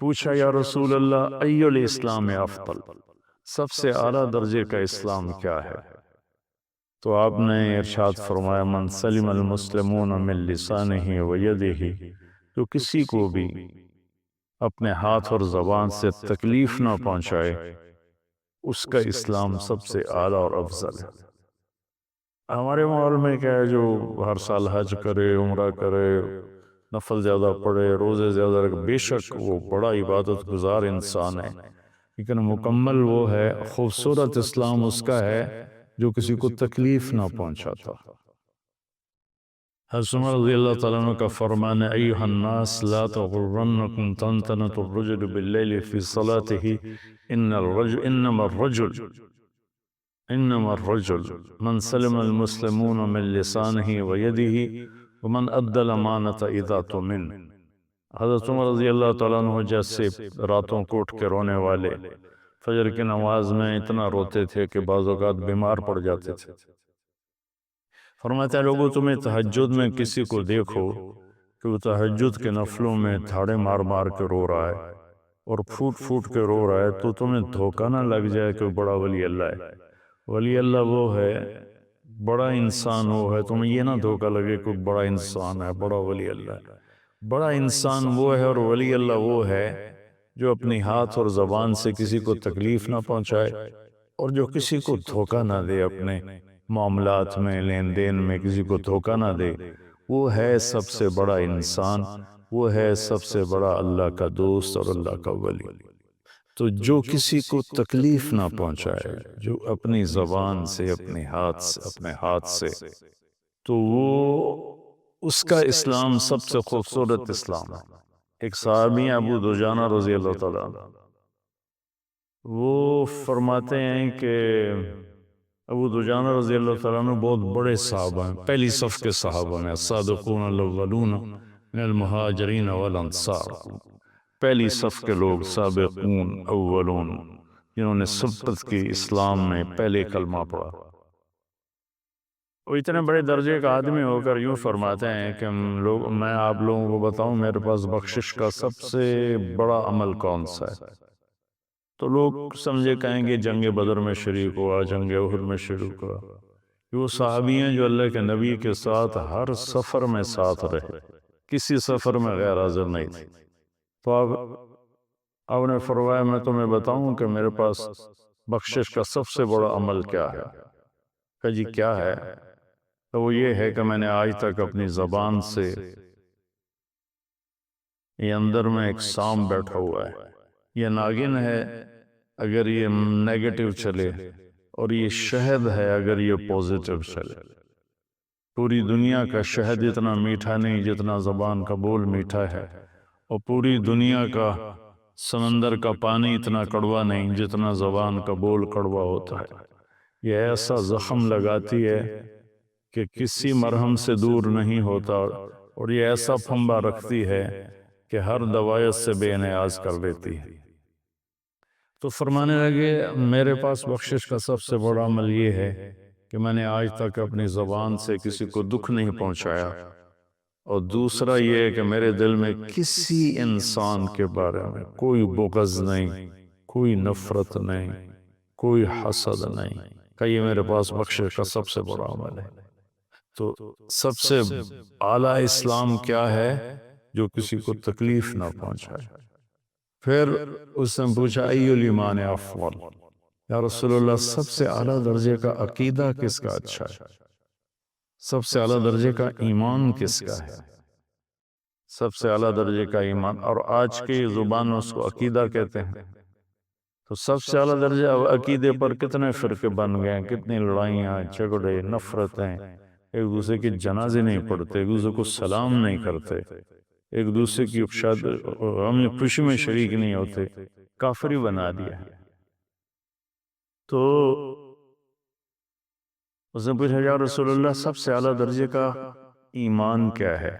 پوچھا یا رسول اللہ ای الاسلام افضل، سب سے اعلیٰ درجے کا اسلام کیا ہے؟ تو آپ نے ارشاد فرمایا من سلم المسلمون من لسانہ و یدہ، جو کسی کو بھی اپنے ہاتھ اور زبان سے تکلیف نہ پہنچائے اس کا اسلام سب سے اعلیٰ اور افضل ہے۔ ہمارے ماحول میں کیا ہے، جو ہر سال حج کرے، عمرہ کرے، نفل زیادہ پڑھے، روزے زیادہ رکھے، بے شک وہ بڑا عبادت گزار انسان ہے، لیکن مکمل وہ ہے، خوبصورت اسلام اس کا ہے جو کسی کو تکلیف نہ پہنچاتا۔ حضرت عمر رضی اللہ تعالیٰ عنہ کا فرمان ہے ایھا الناس لا تغرنکم طنطنۃ الرجل باللیل فی صلاتہ انما الرجل من سلم المسلمون من لسانہ ویدہ ومن ادى الامانۃ اذا اؤتمن۔ حضرت عمر رضی اللہ تعالیٰ عنہ جیسے راتوں کو اٹھ کے رونے والے فجر کی نماز میں اتنا روتے تھے کہ بعض اوقات بیمار پڑ جاتے تھے۔ فرماتے ہیں لوگوں تمہیں تہجد میں کسی کو دیکھو کہ وہ تہجد کے نفلوں میں تھاڑے مار مار کے رو رہا ہے اور پھوٹ پھوٹ کے رو رہا ہے، تو تمہیں دھوکہ نہ لگ جائے کہ وہ بڑا ولی اللہ ہے۔ ولی اللہ وہ ہے، بڑا انسان وہ ہے، تمہیں یہ نہ دھوکہ لگے کہ بڑا انسان ہے، بڑا ولی اللہ ہے۔ بڑا انسان وہ ہے اور ولی اللہ وہ ہے جو اپنی ہاتھ اور زبان سے کسی کو تکلیف نہ پہنچائے اور جو کسی کو دھوکہ نہ دے، اپنے معاملات میں لین دین میں کسی کو دھوکہ نہ دے، وہ ہے سب سے بڑا انسان، وہ ہے سب سے بڑا اللہ کا دوست اور اللہ کا ولی۔ تو جو کسی کو تکلیف نہ پہنچائے، جو اپنی زبان سے اپنے ہاتھ سے، تو وہ اس کا اسلام سب سے خوبصورت اسلام ہے۔ ایک صحابی ابو دجانہ رضی اللہ تعالیٰ عنہ، وہ فرماتے ہیں کہ ابو دجانہ رضی اللہ تعالیٰ عنہ بہت بڑے صحابہ ہیں، پہلی صف کے صحابہ ہیں، الصادقون الاولون من المہاجرین والانصار، پہلی صف کے لوگ، سابقون اولون، جنہوں نے سبقت کی اسلام میں پہلے کلمہ پڑھا۔ وہ اتنے بڑے درجے کا آدمی ہو کر یوں فرماتے ہیں کہ میں آپ لوگوں کو بتاؤں میرے پاس بخشش کا سب سے بڑا عمل کون سا ہے؟ تو لوگ سمجھے کہیں گے جنگ بدر میں شریک ہوا، جنگ احد میں شریک ہوا۔ وہ صحابی ہیں جو اللہ کے نبی کے ساتھ ہر سفر میں ساتھ رہے، کسی سفر میں غیر حاضر نہیں تھے۔ تو آپ نے فرمایا میں تمہیں بتاؤں کہ میرے پاس بخشش کا سب سے بڑا عمل کیا ہے؟ کہ جی کیا ہے؟ تو وہ یہ ہے کہ میں نے آج تک اپنی زبان سے، یہ اندر میں ایک سام بیٹھا ہوا ہے، یہ ناگن ہے اگر یہ نیگیٹو چلے، اور یہ شہد ہے اگر یہ پوزیٹو چلے۔ پوری دنیا کا شہد اتنا میٹھا نہیں جتنا زبان کا بول میٹھا ہے، اور پوری دنیا کا سمندر کا پانی اتنا کڑوا نہیں جتنا زبان کا بول کڑوا ہوتا ہے۔ یہ ایسا زخم لگاتی ہے کہ کسی مرہم سے دور نہیں ہوتا، اور یہ ایسا پھنبا رکھتی ہے کہ ہر دوائیت سے بے نیاز کر دیتی ہے۔ تو فرمانے لگے میرے پاس بخشش کا سب سے بڑا عمل یہ ہے کہ میں نے آج تک اپنی زبان سے کسی کو دکھ نہیں پہنچایا، اور دوسرا یہ ہے کہ میرے دل میں کسی انسان کے بارے میں کوئی بغض نہیں، کوئی نفرت نہیں، کوئی حسد نہیں، کہ یہ میرے پاس بخشش کا سب سے بڑا عمل ہے۔ تو سب سے اعلیٰ اسلام کیا ہے؟ جو کسی کو تکلیف نہ پہنچائے۔ پھر اس نے پوچھا ای الایمان افضل، یا رسول اللہ سب سے اعلیٰ درجے کا عقیدہ کس کا اچھا ہے؟ سب سے اعلیٰ درجے کا ایمان کس کا ہے؟ سب سے اعلیٰ درجے کا ایمان، اور آج کی زبان میں اس کو عقیدہ کہتے ہیں۔ تو سب سے اعلیٰ درجہ عقیدے پر کتنے فرقے بن گئے ہیں، کتنی لڑائیاں، جھگڑے، نفرتیں، ایک دوسرے کی جنازے نہیں پڑھتے، ایک دوسرے کو سلام نہیں کرتے، ایک دوسرے کی ہم خوشی میں شریک نہیں ہوتے، کافری بنا دیا۔ تو اس نے پوچھا یا رسول اللہ سب سے اعلیٰ درجے کا ایمان کیا ہے؟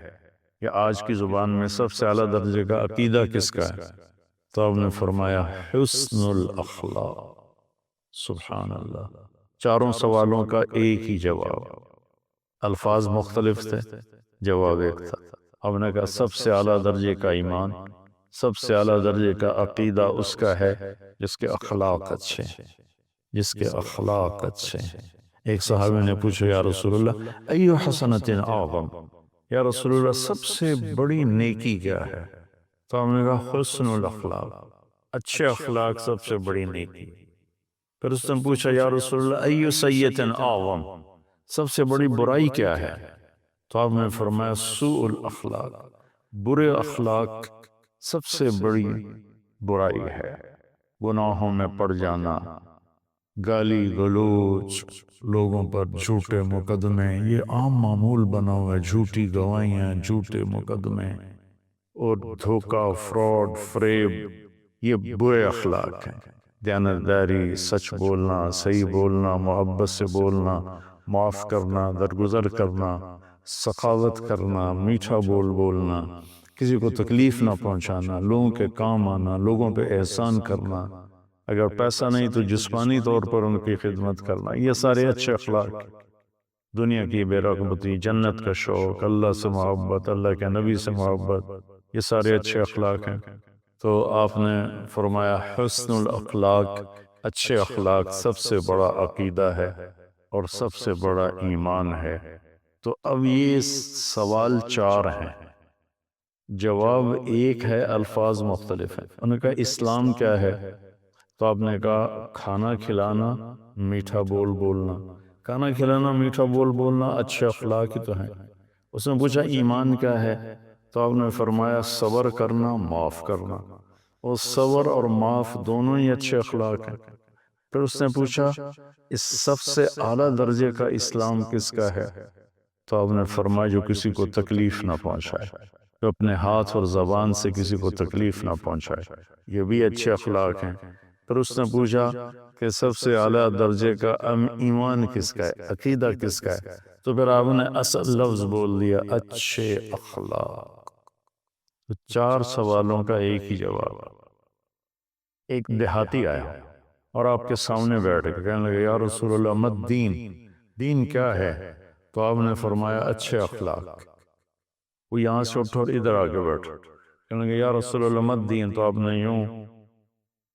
یا آج کی زبان میں سب سے اعلیٰ درجے کا عقیدہ کس کا ہے؟ تو آپ نے فرمایا حسن الاخلاق۔ سبحان اللہ، چاروں سوالوں کا ایک ہی جواب، الفاظ مختلف تھے، جواب ایک تھا۔ آپ نے کہا سب سے اعلیٰ درجے کا ایمان، سب سے اعلیٰ درجے کا عقیدہ اس کا ہے جس کے اخلاق اچھے ہیں، جس کے اخلاق اچھے ہیں۔ ایک صحابی نے پوچھا یا رسول اللہ ایو حسنۃ اعظم، یا رسول اللہ سب سے بڑی نیکی کیا ہے؟ تو ہم نے کہا حسن الاخلاق، اچھے اخلاق سب سے بڑی نیکی۔ پھر اس نے پوچھا یا رسول اللہ ایو سیئۃ اعظم، سب سے بڑی برائی کیا ہے؟ تو آپ نے فرمایا سوء الاخلاق، برے اخلاق سب سے بڑی برائی ہے۔ گناہوں میں پڑ جانا، گالی گلوچ، لوگوں پر جھوٹے مقدمے، یہ عام معمول بنا ہوا ہے، جھوٹی گواہیاں، جھوٹے مقدمے اور دھوکہ، فراڈ، فریب، یہ برے اخلاق ہیں۔ دیانتداری، سچ بولنا، صحیح بولنا، محبت سے بولنا، معاف کرنا، درگزر کرنا، سخاوت کرنا، میٹھا بولنا، کسی کو تکلیف نہ پہنچانا، لوگوں کے کام آنا، لوگوں پہ احسان کرنا، اگر پیسہ نہیں تو جسمانی طور پر ان کی خدمت کرنا، یہ سارے اچھے اخلاق۔ دنیا کی بے رغبتی، جنت کا شوق، اللہ سے محبت، اللہ کے نبی سے محبت، یہ سارے اچھے اخلاق ہیں۔ تو آپ نے فرمایا حسن الاخلاق، اچھے اخلاق سب سے بڑا عقیدہ ہے اور سب سے بڑا ایمان ہے۔ تو اب یہ سوال 4 ہیں، جواب ایک ہے، الفاظ مختلف ہیں۔ انہوں نے کہا اسلام کیا ہے؟ تو آپ نے کہا کھانا کھلانا، میٹھا بولنا۔ کھانا کھلانا، میٹھا بولنا اچھے اخلاق ہی تو ہیں۔ اس نے پوچھا ایمان کیا ہے؟ تو آپ نے فرمایا صبر کرنا، معاف کرنا۔ اور صبر اور معاف دونوں ہی اچھے اخلاق ہیں۔ پھر اس نے پوچھا اس سب سے اعلیٰ درجے کا اسلام کس کا ہے؟ تو آپ نے فرمایا جو کسی کو تکلیف نہ پہنچائے، جو اپنے ہاتھ اور زبان سے کسی کو تکلیف نہ پہنچائے، یہ بھی اچھے اخلاق ہیں۔ پھر اس نے پوچھا کہ سب سے اعلیٰ درجے کا ایمان کس کا ہے، عقیدہ کس کا ہے؟ تو پھر آپ نے اصل لفظ بول دیا اچھے اخلاق۔ تو 4 سوالوں کا ایک ہی جواب۔ ایک دیہاتی آیا اور آپ کے سامنے بیٹھ کے کہنے لگے یا رسول اللہ مت دین، دین کیا ہے؟ تو آپ نے فرمایا اچھے اخلاق۔ وہ یہاں سے اٹھو اور ادھر آ کے بیٹھو، کہنے لگے یا رسول اللہ مت دین، تو آپ نے یوں،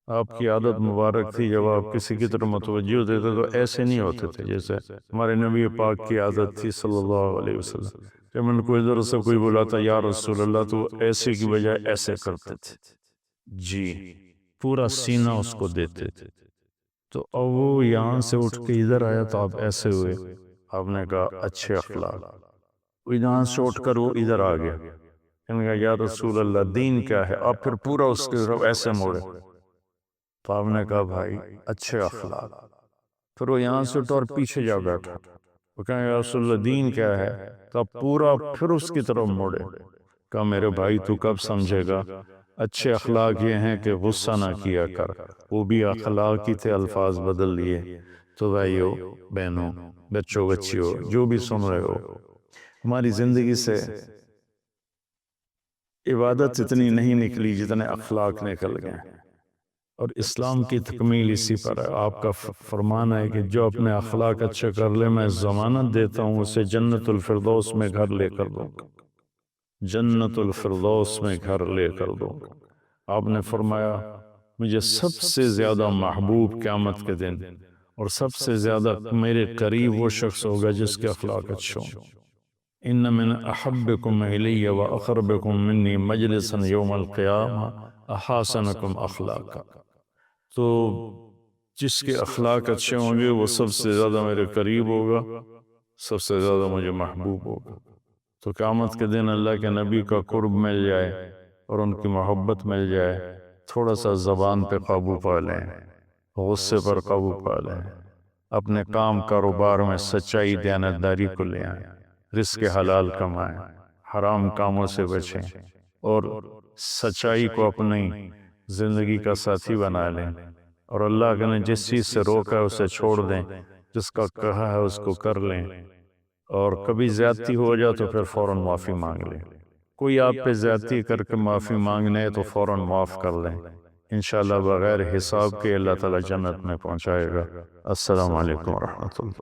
آپ کی عادت مبارک تھی جب آپ کسی کی طرف متوجہ ہوتے تھے تو ایسے نہیں ہوتے تھے جیسے ہمارے نبی پاک کی عادت تھی صلی اللہ علیہ وسلم۔ جب ان کو ادھر سے کوئی بلاتا یا رسول اللہ تو ایسے کی بجائے ایسے کرتے تھے، جی پورا سینہ اس کو دیتے تھے۔ تو اب وہ یہاں سے اٹھ کے ادھر آیا تو آپ ایسے ہوئے، آپ نے کہا اچھے اخلاق۔ وہ یہاں سے اٹھ کر وہ ادھر آ گیا، کہنے کہا یا رسول اللہ دین کیا ہے؟ آپ پھر پورا اس کے طرف ایسے موڑے، تو آپ نے کہا بھائی اچھے اخلاق۔ پھر وہ یہاں سے اٹھا اور پیچھے جا بیٹھا، وہ کہا یا رسول اللہ دین کیا ہے؟ تو آپ پورا پھر اس کی طرف موڑے، کہا میرے بھائی تو کب سمجھے گا؟ اچھے اخلاق یہ ہیں کہ غصہ نہ کیا کر، وہ بھی اخلاق ہی تھے، الفاظ بدل لیے۔ تو بھائیو، بہنوں، بچوں، بچیوں، جو بھی سن رہے ہو، ہماری زندگی سے عبادت اتنی نہیں نکلی جتنے اخلاق نکل گئے، اور اسلام کی تکمیل اسی پر ہے۔ آپ کا فرمان ہے کہ جو اپنے اخلاق اچھے کر لے میں ضمانت دیتا ہوں اسے جنت الفردوس میں گھر لے کر دوں گا، جنت الفردوس میں گھر لے کر دوں گا۔ آپ نے فرمایا مجھے سب سے زیادہ محبوب قیامت کے دن اور سب سے زیادہ میرے قریب وہ شخص ہوگا جس کے اخلاق اچھے ہوں۔ ان من احبکم الی و اقربکم منی مجلسا یوم القیامہ احسنکم اخلاقا۔ تو جس کے اخلاق اچھے ہوں گے وہ سب سے زیادہ میرے قریب ہوگا، سب سے زیادہ مجھے محبوب ہوگا۔ تو قیامت کے دن اللہ کے نبی کا قرب مل جائے اور ان کی محبت مل جائے، تھوڑا سا زبان پہ قابو پا لیں، غصے پر قابو پا لیں، اپنے کام کاروبار میں سچائی دیانتداری کو لے آئیں، رزق حلال کمائیں، حرام کاموں سے بچیں، اور سچائی کو اپنی زندگی کا ساتھی بنا لیں، اور اللہ نے جس چیز سے روکا ہے اسے چھوڑ دیں، جس کا کہا ہے اس کو کر لیں، اور کبھی زیادتی ہو جائے تو پھر فوراً معافی مانگ لیں۔ کوئی آپ پہ زیادتی کر کے معافی مانگنے ہے تو فوراً معاف کر لیں، انشاءاللہ بغیر حساب کے اللہ تعالی جنت میں پہنچائے گا۔ السلام علیکم ورحمۃ اللہ۔